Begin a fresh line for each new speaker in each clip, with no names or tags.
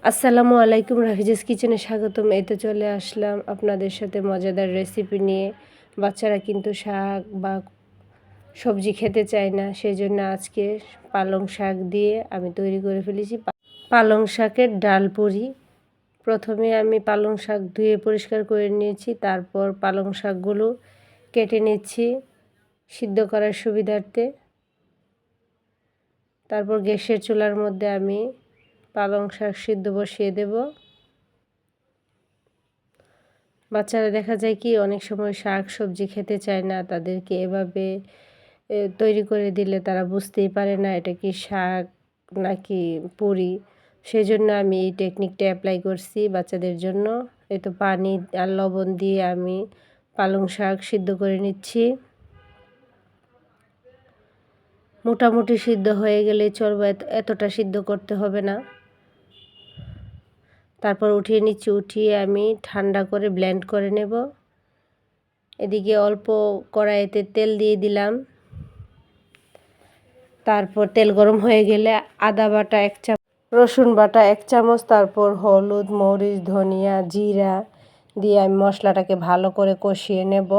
আসসালামু আলাইকুম, রাফিজাস কিচেনে স্বাগতম। এই তো চলে আসলাম আপনাদের সাথে মজাদার রেসিপি নিয়ে। বাচ্চারা কিন্তু শাক বা সবজি খেতে চায় না, সেই জন্য আজকে পালং শাক দিয়ে আমি তৈরি করে ফেলেছি পালং শাকের ডাল পুরি। প্রথমে আমি পালং শাক ধুয়ে পরিষ্কার করে নিয়েছি, তারপর পালং শাকগুলো কেটে নিচ্ছি সিদ্ধ করার সুবিধার্থে। তারপর গ্যাসের চুলার মধ্যে আমি পালং শাক সিদ্ধ বসিয়ে দেব। বাচ্চারা দেখা যায় কি অনেক সময় শাক সবজি খেতে চায় না, তাদেরকে এভাবে তৈরি করে দিলে তারা বুঝতেই পারে না এটা কি শাক নাকি পুরি। সেই জন্য আমি এই টেকনিকটা অ্যাপ্লাই করছি বাচ্চাদের জন্য। এই তো পানি আর লবণ দিয়ে আমি পালং শাক সিদ্ধ করে নিচ্ছি। মোটামুটি সিদ্ধ হয়ে গেলে চলবে, এতটা সিদ্ধ করতে হবে না। তারপর উঠিয়ে নিচ্ছি, উঠিয়ে আমি ঠান্ডা করে ব্লেন্ড করে নেব। এদিকে অল্প কড়াইতে তেল দিয়ে দিলাম। তারপর তেল গরম হয়ে গেলে আদা বাটা 1 চামচ, রসুন বাটা 1 চামচ, তারপর হলুদ, মরিচ, ধনিয়া, জিরা দিয়ে আমি মশলাটাকে ভালো করে কষিয়ে নেব।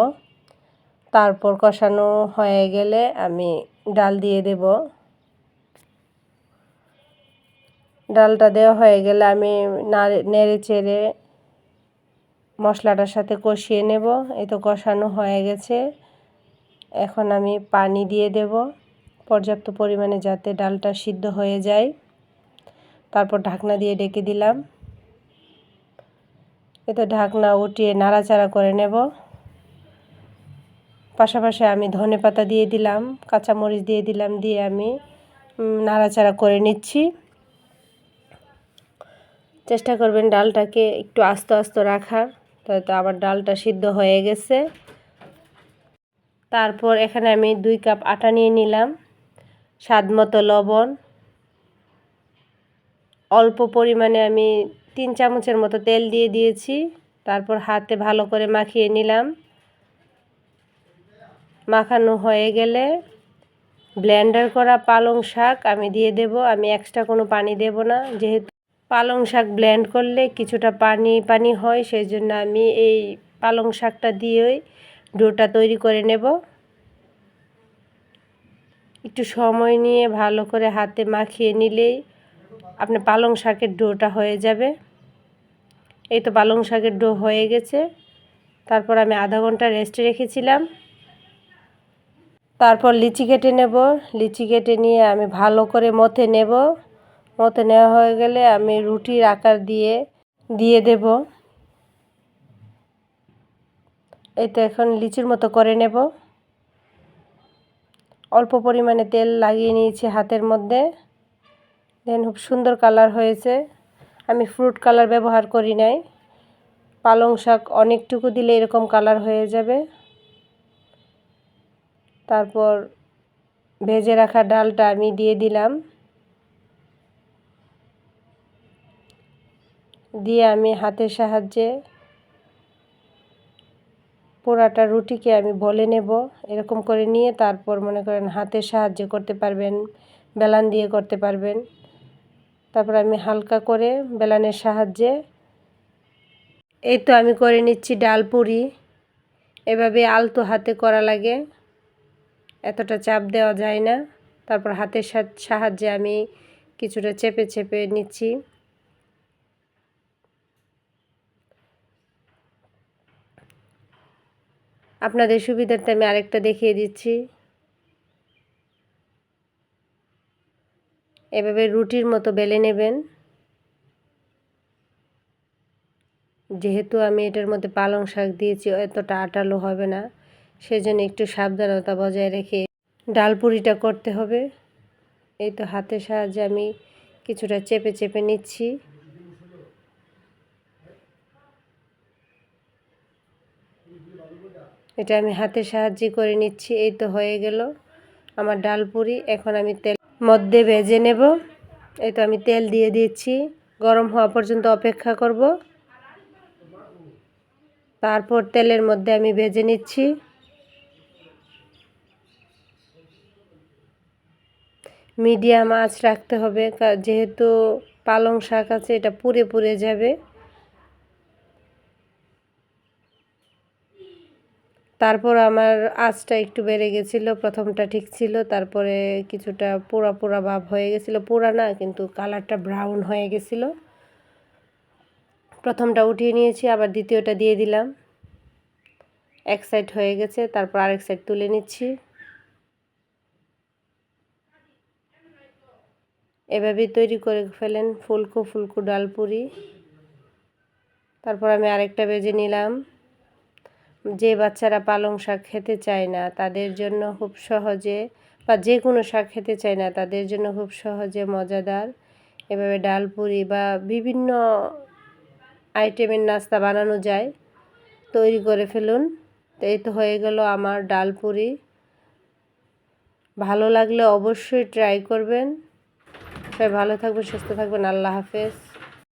তারপর কষানো হয়ে গেলে আমি ডাল দিয়ে দেব। ডালটা দেওয়া হয়ে গেলে আমি নেড়ে চেড়ে মশলাটার সাথে কষিয়ে নেব। এই তো কষানো হয়ে গেছে, এখন আমি পানি দিয়ে দেব পর্যাপ্ত পরিমাণে যাতে ডালটা সিদ্ধ হয়ে যায়। তারপর ঢাকনা দিয়ে ঢেকে দিলাম। এতে ঢাকনা উঠিয়ে নাড়াচাড়া করে নেব। পাশাপাশি আমি ধনেপাতা দিয়ে দিলাম, কাঁচামরিচ দিয়ে দিলাম, দিয়ে আমি নাড়াচাড়া করে নিচ্ছি। চেষ্টা করবেন ডালটাকে একটু আস্তে আস্তে রাখার, তাহলে আবার ডালটা সিদ্ধ হয়ে গেছে। তারপর এখানে আমি 2 কাপ আটা নিয়ে নিলাম, স্বাদ মতো লবণ, অল্প পরিমাণে আমি 3 চামচের মতো তেল দিয়ে দিয়েছি। তারপর হাতে ভালো করে মাখিয়ে নিলাম। মাখানো হয়ে গেলে ব্লেন্ডার করা পালং শাক আমি দিয়ে দেব। আমি এক্সট্রা কোনো পানি দেব না, যেহেতু পালং শাক ব্লেন্ড করলে কিছুটা পানি পানি হয়, সেই জন্য আমি এই পালং শাকটা দিয়েই ডোটা তৈরি করে নেব। একটু সময় নিয়ে ভালো করে হাতে মাখিয়ে নিলেই আপনার পালং শাকের ডোটা হয়ে যাবে। এই তো পালং শাকের ডো হয়ে গেছে। তারপর আমি আধা ঘন্টা রেস্টে রেখেছিলাম। তারপর লিচি কেটে নেব। লিচি কেটে নিয়ে আমি ভালো করে মথে নেব। মথে নেওয়া হয়ে গেলে আমি রুটির আকার দিয়ে দেব। এই তো এখন লিচির মতো করে নেব। অল্প পরিমাণে তেল লাগিয়ে নিয়েছি হাতের মধ্যে। দেন খুব সুন্দর কালার হয়েছে। আমি ফ্রুট কালার ব্যবহার করি নাই, পালং শাক অনেকটুকু দিলে এরকম কালার হয়ে যাবে। তারপর ভেজে রাখা ডালটা আমি দিয়ে দিলাম, দিয়ে আমি হাতের সাহায্যে পোড়াটা রুটিকে আমি বলে নেব। এরকম করে নিয়ে তারপর মনে করেন হাতের সাহায্যে করতে পারবেন, বেলান দিয়ে করতে পারবেন। তারপর আমি হালকা করে বেলানের সাহায্যে এই তো আমি করে নিচ্ছি ডাল পুরি। এভাবে আলতো হাতে করা লাগে, এতটা চাপ দেওয়া যায় না। তারপর হাতের সাহায্যে আমি কিছুটা চেপে চেপে নিচ্ছি। আপনাদের সুবিধার্থে আমি আরেকটা দেখিয়ে দিচ্ছি। এভাবে রুটির মতো বেলে নেবেন। যেহেতু আমি এটার মধ্যে পালং শাক দিয়েছি, এতটা আটালো হবে না, সেজন্য একটু সাবধানতা বজায় রেখে ডাল পুরিটা করতে হবে। এই তো হাতের সাহায্যে আমি কিছুটা চেপে চেপে নিচ্ছি। এটা আমি হাতের সাহায্যে করে নিচ্ছি। এই তো হয়ে গেল আমার ডাল পুরি। এখন আমি তেল মধ্যে ভেজে নেব। এই তো আমি তেল দিয়ে দিচ্ছি, গরম হওয়া পর্যন্ত অপেক্ষা করব। তারপর তেলের মধ্যে আমি ভেজে নিচ্ছি। মিডিয়াম আঁচ রাখতে হবে, যেহেতু পালং শাক আছে এটা পুড়ে পুড়ে যাবে। তারপর আমার আঁচটা একটু বেড়ে গেছিলো, প্রথমটা ঠিক ছিল, তারপরে কিছুটা পোড়া পোড়া ভাব হয়ে গেছিলো, পোড়া না কিন্তু কালারটা ব্রাউন হয়ে গেছিলো। প্রথমটা উঠিয়ে নিয়েছি, আবার দ্বিতীয়টা দিয়ে দিলাম। এক সাইড হয়ে গেছে, তারপর আরেক সাইড তুলে নিচ্ছি। এভাবেই তৈরি করে ফেলেন ফুলকো ফুলকো ডালপুরি। তারপর আমি আরেকটা ভেজে নিলাম। যে বাচ্চারা পালং শাক খেতে চায় না তাদের জন্য খুব সহজে, বা যে কোনো শাক খেতে চায় না তাদের জন্য খুব সহজে মজাদার এভাবে ডালপুরি বা বিভিন্ন আইটেমের নাস্তা বানানো যায়। তৈরি করে ফেলুন। তো এই তো হয়ে গেল আমার ডালপুরি। ভালো লাগলে অবশ্যই ট্রাই করবেন। সবাই ভালো থাকবেন, সুস্থ থাকবেন। আল্লাহ হাফেজ।